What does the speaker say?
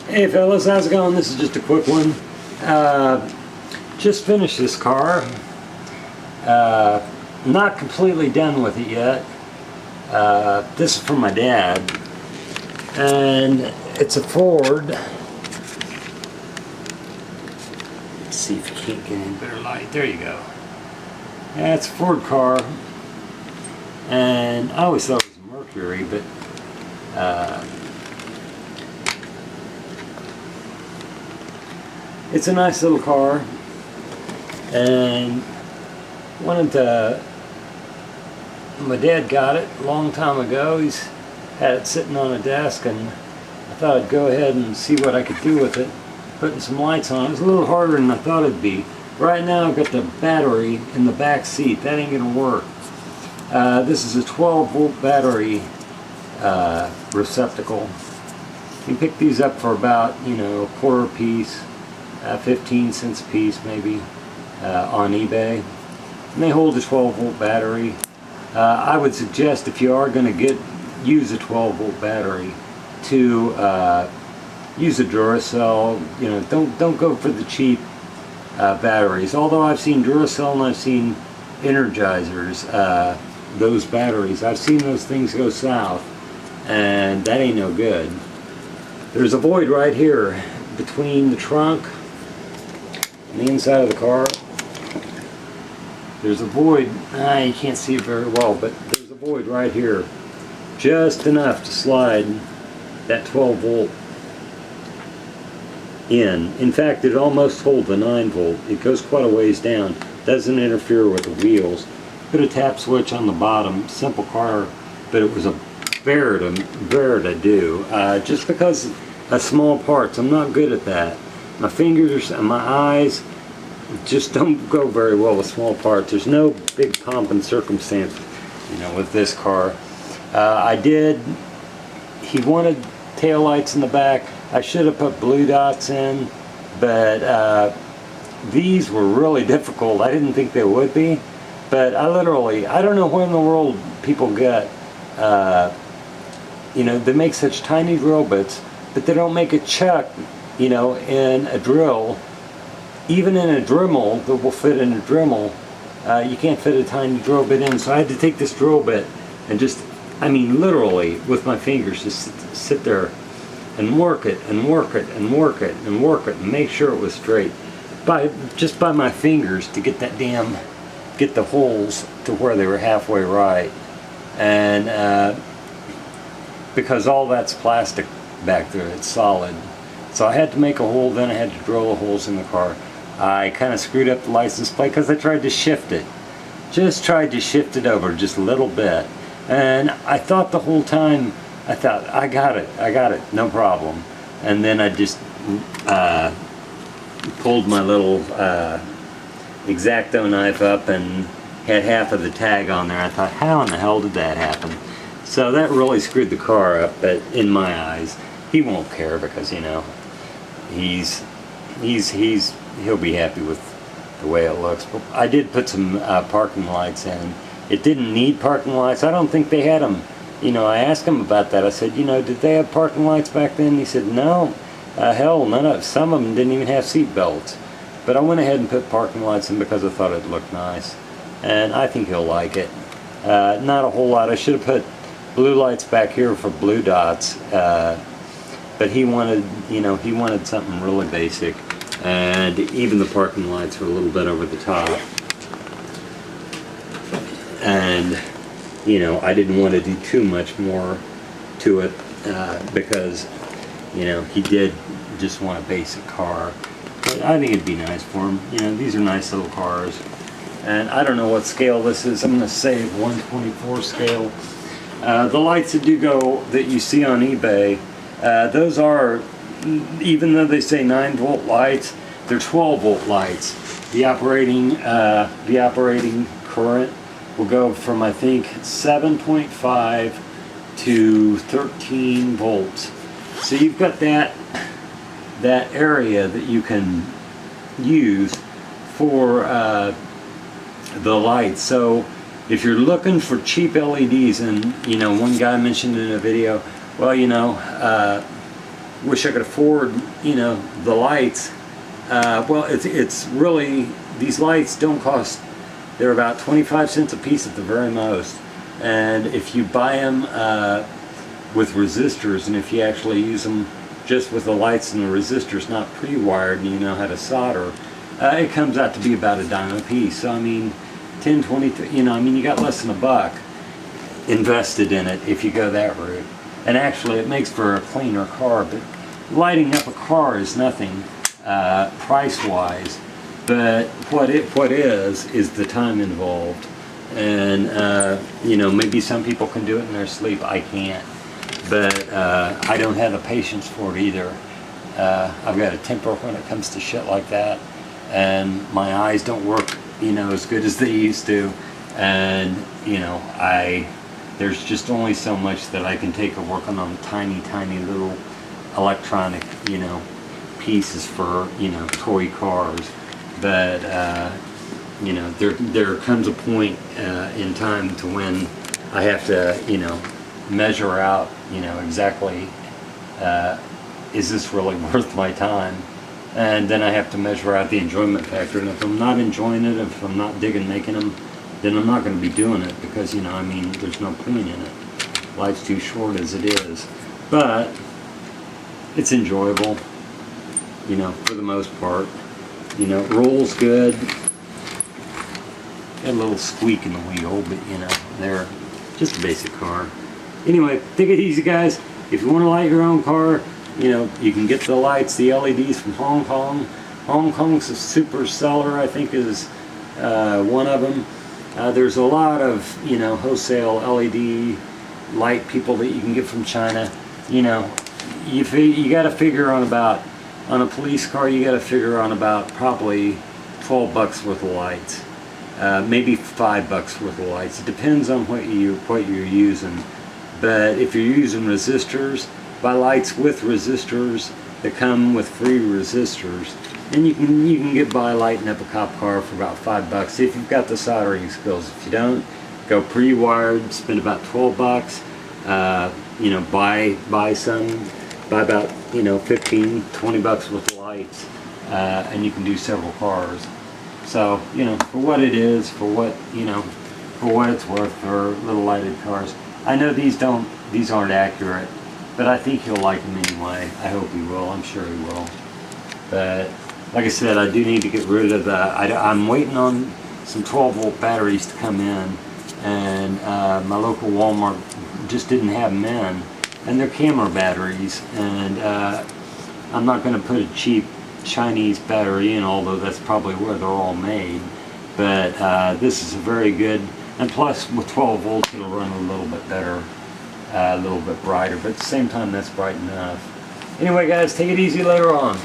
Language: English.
Hey fellas, how's it going? This is just a quick one. Just finished this car. Not completely done with it yet. This is from my dad. And it's a Ford. Let's see if you can't get any better light. There you go. Yeah, it's a Ford car. And I always thought it was a Mercury, but it's a nice little car, and my dad got it a long time ago. He's had it sitting on a desk, and I thought I'd go ahead and see what I could do with it, putting some lights on. It was a little harder than I thought it'd be. Right now I've got the battery in the back seat. That ain't gonna work. This is a 12-volt battery receptacle. You can pick these up for about, a quarter a piece. 15 cents a piece maybe on eBay, and they hold a 12-volt battery. I would suggest, if you are going to use a 12-volt battery, to use a Duracell. Don't go for the cheap batteries. Although I've seen Duracell and I've seen Energizers, those batteries, I've seen those things go south, and that ain't no good. There's a void right here between the trunk and the inside of the car. There's a void. You can't see it very well, but there's a void right here, just enough to slide that 12-volt in. In fact, it almost holds the 9-volt. It goes quite a ways down. Doesn't interfere with the wheels. Put a tap switch on the bottom. Simple car, but it was a bear to do. Just because of small parts, I'm not good at that. My fingers and my eyes just don't go very well with small parts. There's no big pomp and circumstance, with this car. He wanted taillights in the back. I should have put blue dots in, but these were really difficult. I didn't think they would be, but I don't know where in the world people get, they make such tiny drill bits, but they don't make a chuck, in a drill. Even in a Dremel that will fit in a Dremel, you can't fit a tiny drill bit in. So I had to take this drill bit and literally with my fingers, just sit there and work it and work it and work it and work it and make sure it was straight. Just by my fingers to get get the holes to where they were halfway right. And because all that's plastic back there, it's solid. So I had to make a hole, then I had to drill the holes in the car. I kind of screwed up the license plate because I tried to shift it. Just tried to shift it over just a little bit. And I thought the whole time, I got it, no problem. And then I just pulled my little X-Acto knife up and had half of the tag on there. I thought, how in the hell did that happen? So that really screwed the car up, but in my eyes. He won't care because, he'll be happy with the way it looks. But I did put some parking lights in. It didn't need parking lights. I don't think they had them. I asked him about that. I said, did they have parking lights back then? He said, no. Hell, some of them didn't even have seat belts. But I went ahead and put parking lights in because I thought it looked nice. And I think he'll like it. Not a whole lot. I should have put blue lights back here for blue dots. But he wanted, he wanted something really basic, and even the parking lights were a little bit over the top. And, I didn't want to do too much more to it because, he did just want a basic car. But I think it'd be nice for him. These are nice little cars. And I don't know what scale this is. I'm going to say 1/24 scale. The lights that you see on eBay, those are, even though they say 9-volt lights, they're 12-volt lights. The operating current will go from, I think, 7.5 to 13 volts. So you've got that area that you can use for the lights. So if you're looking for cheap LEDs, and one guy mentioned in a video, well, wish I could afford, you know, the lights. Well, it's really, these lights don't cost, they're about 25 cents a piece at the very most. And if you buy them with resistors, and if you actually use them just with the lights and the resistors not pre-wired and you know how to solder, it comes out to be about a dime a piece. So I mean, 10, 20, you know, I mean, you got less than $1 invested in it if you go that route. And actually it makes for a cleaner car, but lighting up a car is nothing price-wise. But what is the time involved. And you know, maybe some people can do it in their sleep. I can't. But I don't have the patience for it either. I've got a temper when it comes to shit like that, and my eyes don't work, you know, as good as they used to. And you know, there's just only so much that I can take of working on tiny little electronic, you know, pieces for, you know, toy cars. But you know, there comes a point in time to when I have to, you know, measure out, you know, exactly, is this really worth my time? And then I have to measure out the enjoyment factor. And if I'm not enjoying it, if I'm not digging making them, then I'm not going to be doing it, because, you know, I mean, there's no point in it. Life's too short as it is. But it's enjoyable, you know, for the most part. You know, it rolls good. Got a little squeak in the wheel, but you know, they're just a basic car. Anyway, take it easy, guys. If you want to light your own car, you know, you can get the lights, the LEDs from Hong Kong. Hong Kong's a super seller, I think, is one of them. There's a lot of, you know, wholesale LED light people that you can get from China. You know, you got to figure on about, on a police car, you got to figure on about probably $12 worth of lights. Maybe $5 worth of lights. It depends on what you're using. But if you're using resistors, buy lights with resistors that come with free resistors, and you can get by lighting up a cop car for about $5 if you've got the soldering skills. If you don't, go pre-wired, spend about $12. You know, buy about, you know, 15, 20 bucks worth of lights, and you can do several cars. So, you know, for what it is, for what, you know, for what it's worth for little lighted cars. I know these aren't accurate, but I think you'll like them anyway. I hope you will. I'm sure you will. But like I said, I do need to get rid of the, I'm waiting on some 12-volt batteries to come in, and my local Walmart just didn't have them in, and they're camera batteries, and I'm not going to put a cheap Chinese battery in, although that's probably where they're all made. But this is a very good, and plus with 12 volts it'll run a little bit better, a little bit brighter, but at the same time that's bright enough. Anyway, guys, take it easy later on.